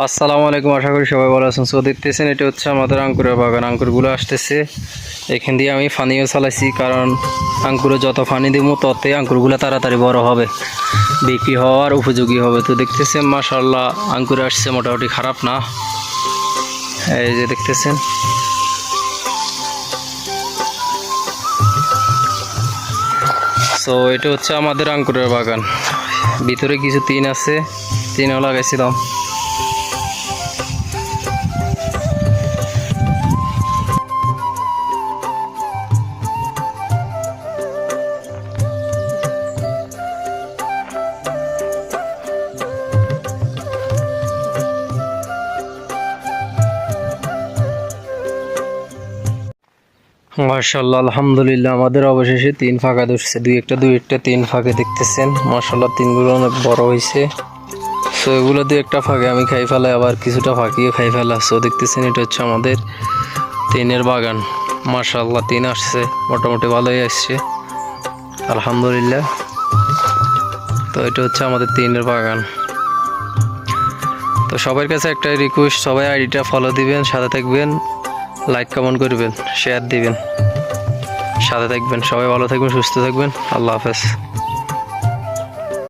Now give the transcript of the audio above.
আসসালামু আলাইকুম, আশা করি সবাই ভালো আছেন। সো দেখতেছেন এটা হচ্ছে আমাদের আঙ্কুরের বাগান। আঙ্কুরগুলো আসতেছে, এখান দিয়ে আমি পানিও চালাইছি, কারণ আঙ্কুরে যত পানি দিব ততই আঙ্কুরগুলো তাড়াতাড়ি বড় হবে, বিক্রি হওয়ার উপযোগী হবে। তো দেখতেছেন মাশাআল্লাহ আঙ্কুরে আসছে, মোটামুটি খারাপ না। এই যে দেখতেছেন, সো এটা হচ্ছে আমাদের আঙ্কুরের বাগান। ভিতরে কিছু তিন আছে, তিনও লাগাইছিলাম। মাশাআল্লাহ আলহামদুলিল্লাহ, আমাদের অবশেষে তিন ফাঁকা ধরছে। দুই একটা তিন ফাঁকে দেখতেছেন মাশাআল্লাহ, তিনগুলো অনেক বড় হয়েছে। সো এগুলো দুই একটা ফাঁকে আমি খাই ফেলাই, আবার কিছুটা ফাঁকিও খাই ফেলা। সো দেখতেছেন এটা হচ্ছে আমাদের তিনের বাগান। মাশাআল্লাহ তিন আসছে, মোটামুটি ভালোই আসছে আলহামদুলিল্লাহ। তো এটা হচ্ছে আমাদের তিনের বাগান। তো সবার কাছে একটা রিকোয়েস্ট, সবাই আইডিটা ফলো দিবেন, সাথে থাকবেন, লাইক কমেন্ট করবেন, শেয়ার দিবেন, সাথে থাকবেন। সবাই ভালো থাকবেন, সুস্থ থাকবেন। আল্লাহ হাফেজ।